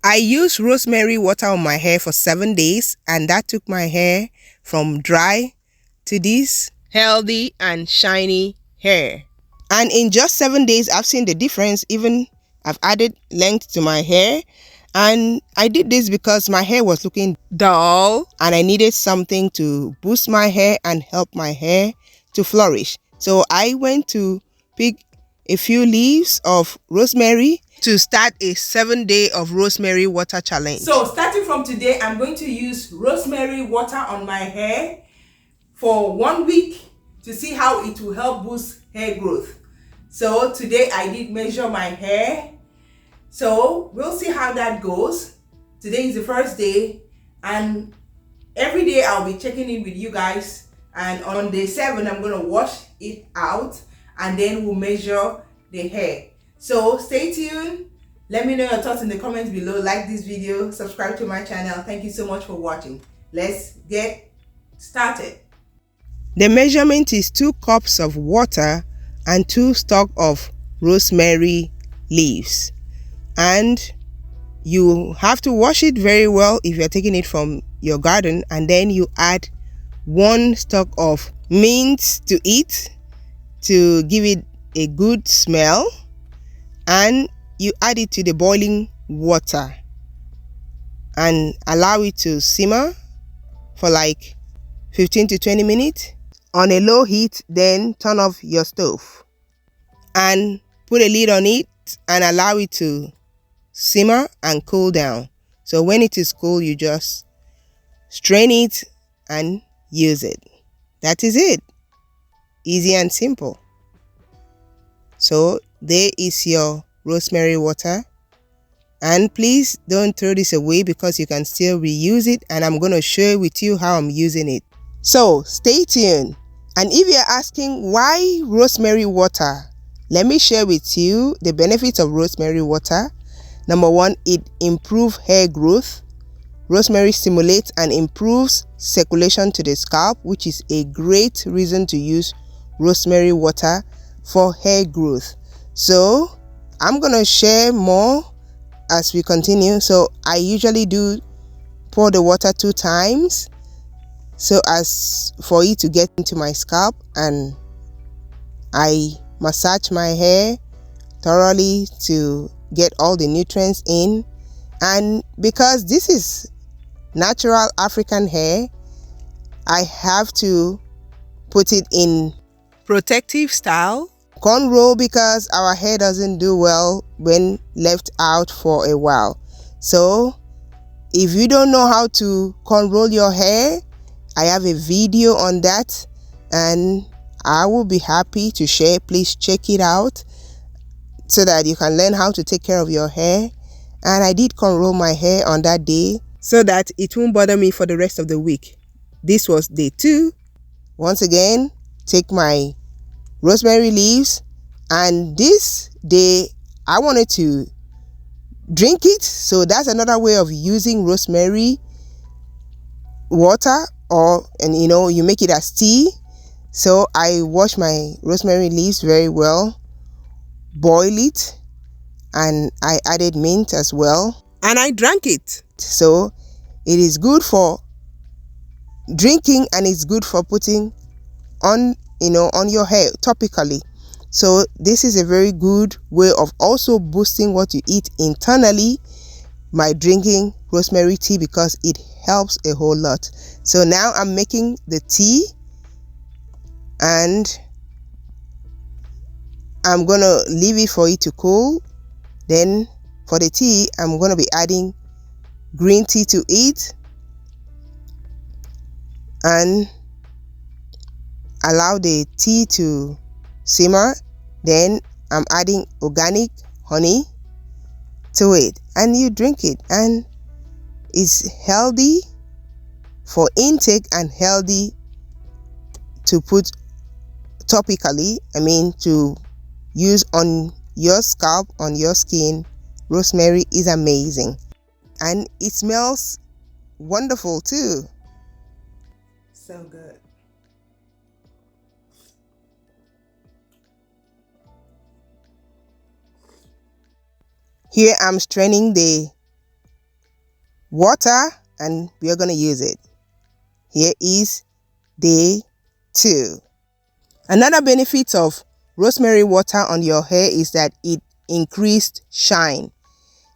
I used rosemary water on my hair for 7 days, and that took my hair from dry to this healthy and shiny hair. And in just 7 days, I've seen the difference. Even I've added length to my hair. And I did this because my hair was looking dull and I needed something to boost my hair and help my hair to flourish. So I went to pick a few leaves of rosemary to start a 7-day of rosemary water challenge. So starting from today, I'm going to use rosemary water on my hair for 1 week to see how it will help boost hair growth. So today I did measure my hair. So we'll see how that goes. Today is the first day, and every day I'll be checking in with you guys. And on day 7, I'm going to wash it out and then we'll measure the hair. So stay tuned. Let me know your thoughts in the comments below. Like this video, subscribe to my channel. Thank you so much for watching. Let's get started. The measurement is 2 cups of water and 2 stalks of rosemary leaves. And you have to wash it very well if you're taking it from your garden, and then you add 1 stalk of mint to it to give it a good smell, and you add it to the boiling water and allow it to simmer for like 15 to 20 minutes on a low heat. Then turn off your stove and put a lid on it and allow it to simmer and cool down. So when it is cool, you just strain it and use it. That is it. Easy and simple. So there is your rosemary water. And please don't throw this away because you can still reuse it, and I'm going to share with you how I'm using it. So stay tuned. And if you're asking why rosemary water, let me share with you the benefits of rosemary water. Number 1, it improves hair growth. Rosemary stimulates and improves circulation to the scalp, which is a great reason to use rosemary water for hair growth. So I'm going to share more as we continue. So I usually do pour the water 2 times so as for it to get into my scalp, and I massage my hair thoroughly to get all the nutrients in. And because this is natural African hair, I have to put it in protective style cornrow because our hair doesn't do well when left out for a while. So if you don't know how to cornrow your hair, I have a video on that and I will be happy to share. Please check it out so that you can learn how to take care of your hair. And I did cornrow my hair on that day so that it won't bother me for the rest of the week. This was day 2. Once again, take my rosemary leaves, and this day I wanted to drink it. So that's another way of using rosemary water, and you make it as tea. So I wash my rosemary leaves very well, boil it, and I added mint as well, and I drank it. So it is good for drinking, and it's good for putting on on your hair topically. So this is a very good way of also boosting what you eat internally by drinking rosemary tea, because it helps a whole lot. So now I'm making the tea, and I'm gonna leave it for it to cool. Then for the tea, I'm gonna be adding green tea to it and allow the tea to simmer. Then I'm adding organic honey to it, and you drink it, and it's healthy for intake and healthy to put topically. I mean, to use on your scalp, on your skin. Rosemary is amazing, and it smells wonderful too. So good. Here I'm straining the water, and we are going to use it. Here is day 2. Another benefit of rosemary water on your hair is that it increased shine.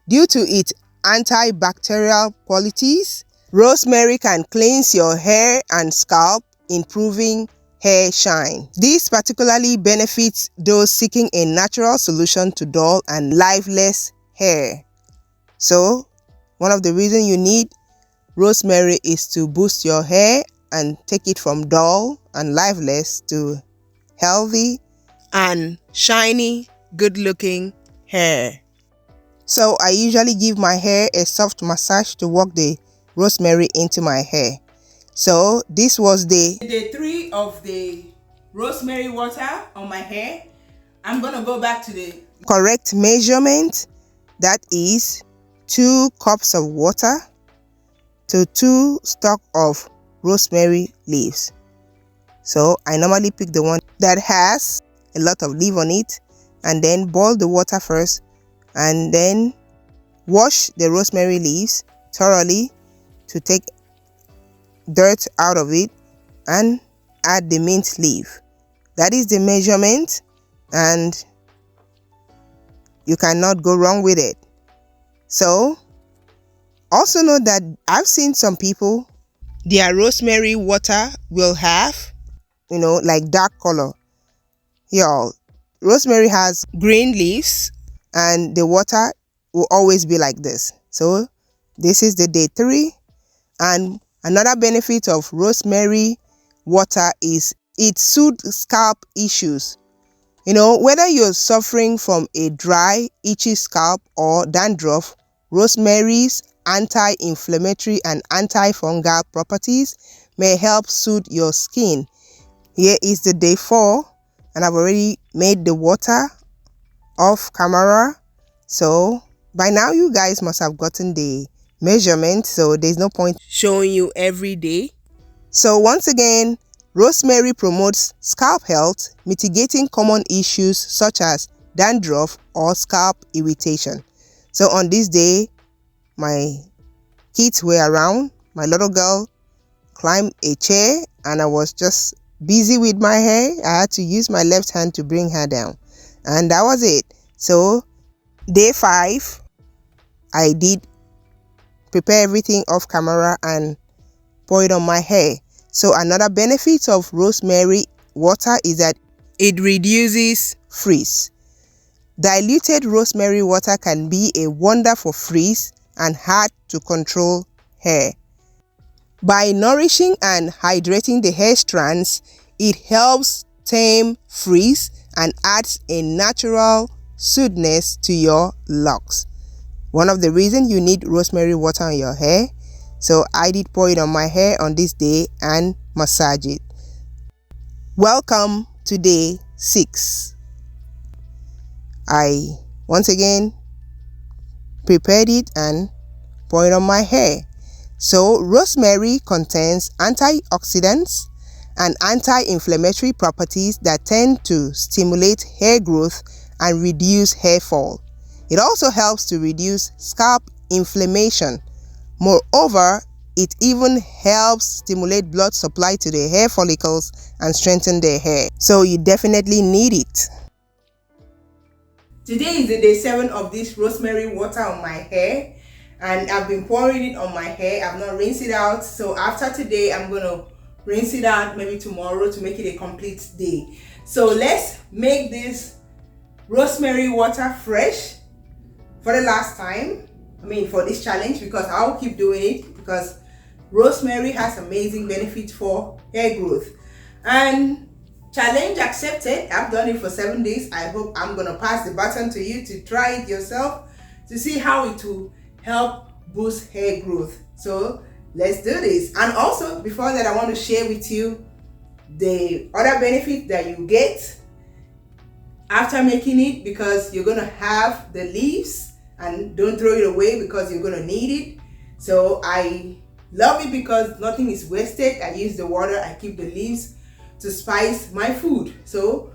Due to its antibacterial qualities, rosemary can cleanse your hair and scalp, improving hair shine. This particularly benefits those seeking a natural solution to dull and lifeless hair. So, one of the reasons you need rosemary is to boost your hair and take it from dull and lifeless to healthy and shiny, good-looking hair. So I usually give my hair a soft massage to work the rosemary into my hair. So this was day 3 of the rosemary water on my hair. I'm gonna go back to the correct measurement. That is 2 cups of water to 2 stalks of rosemary leaves. So I normally pick the one that has a lot of leaf on it, and then boil the water first, and then wash the rosemary leaves thoroughly to take dirt out of it, and add the mint leaf. That is the measurement, and you cannot go wrong with it. So also know that I've seen some people, their rosemary water will have, like dark color. Y'all, rosemary has green leaves and the water will always be like this. So this is the day 3. And another benefit of rosemary water is it soothes scalp issues. Whether you're suffering from a dry, itchy scalp or dandruff, rosemary's anti-inflammatory and antifungal properties may help soothe your skin. Here is the day 4, and I've already made the water off camera. So by now you guys must have gotten the measurement, so there's no point showing you every day. So once again, rosemary promotes scalp health, mitigating common issues such as dandruff or scalp irritation. So on this day, my kids were around. My little girl climbed a chair and I was just busy with my hair. I had to use my left hand to bring her down, and that was it. So day 5, I did prepare everything off camera and pour it on my hair. So another benefit of rosemary water is that it reduces frizz. Diluted rosemary water can be a wonder for frizz and hard to control hair. By nourishing and hydrating the hair strands, it helps tame frizz and adds a natural soothness to your locks. One of the reasons you need rosemary water on your hair. So I did pour it on my hair on this day and massage it. Welcome to day 6. I once again prepared it and pour it on my hair. So rosemary contains antioxidants and anti-inflammatory properties that tend to stimulate hair growth and reduce hair fall. It also helps to reduce scalp inflammation. Moreover, it even helps stimulate blood supply to the hair follicles and strengthen their hair. So you definitely need it. Today is the day 7 of this rosemary water on my hair, and I've been pouring it on my hair. I've not rinsed it out, so after today I'm going to rinse it out maybe tomorrow to make it a complete day. So let's make this rosemary water fresh for the last time. For this challenge, because I'll keep doing it, because rosemary has amazing benefits for hair growth. And challenge accepted. I've done it for 7 days. I hope I'm gonna pass the baton to you to try it yourself to see how it will help boost hair growth. So let's do this. And also, before that, I want to share with you the other benefit that you get after making it, because you're gonna have the leaves, and don't throw it away because you're gonna need it. So I love it because nothing is wasted. I use the water, I keep the leaves to spice my food. So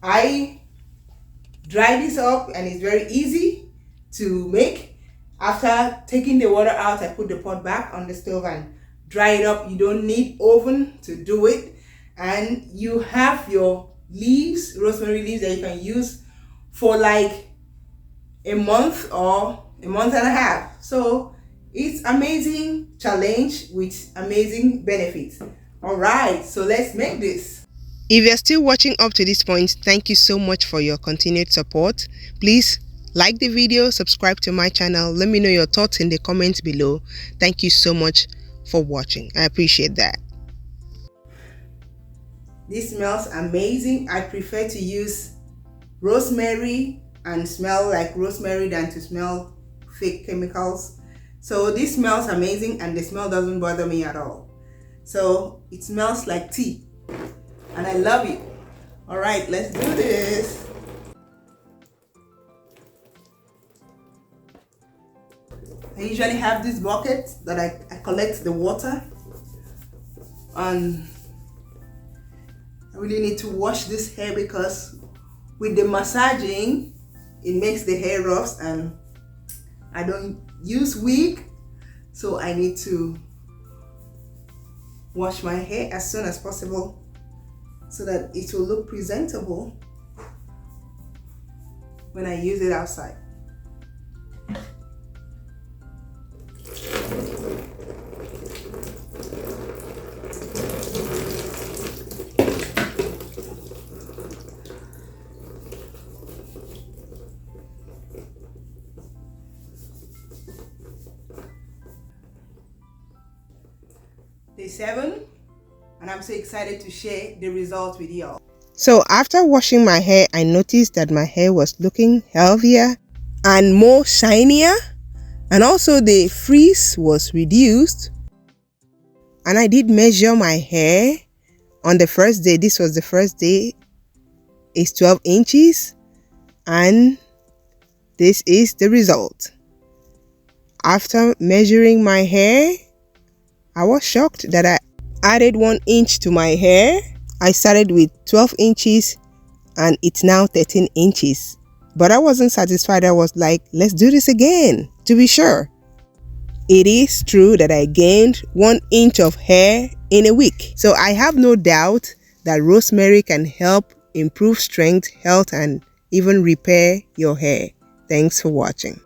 I dry this up, and it's very easy to make. After taking the water out, I put the pot back on the stove and dry it up. You don't need oven to do it. And you have your leaves, rosemary leaves, that you can use for like a month or a month and a half. So it's amazing challenge with amazing benefits. All right, so let's make this. If you're still watching up to this point, thank you so much for your continued support. Please like the video, subscribe to my channel. Let me know your thoughts in the comments below. Thank you so much for watching. I appreciate that. This smells amazing. I prefer to use rosemary and smell like rosemary than to smell fake chemicals. So this smells amazing and the smell doesn't bother me at all. So it smells like tea and I love it. All right, let's do this. I usually have this bucket that I collect the water, and I really need to wash this hair because with the massaging it makes the hair rough and I don't use wig, so I need to wash my hair as soon as possible so that it will look presentable when I use it outside. Day 7, and I'm so excited to share the results with y'all. So after washing my hair, I noticed that my hair was looking healthier and more shinier, and also the frizz was reduced. And I did measure my hair on the first day. This was the first day. It's 12 inches, and this is the result. After measuring my hair, I was shocked that I added 1 inch to my hair. I started with 12 inches and it's now 13 inches. But I wasn't satisfied. I was like, let's do this again to be sure. It is true that I gained 1 inch of hair in a week. So I have no doubt that rosemary can help improve strength, health, and even repair your hair. Thanks for watching.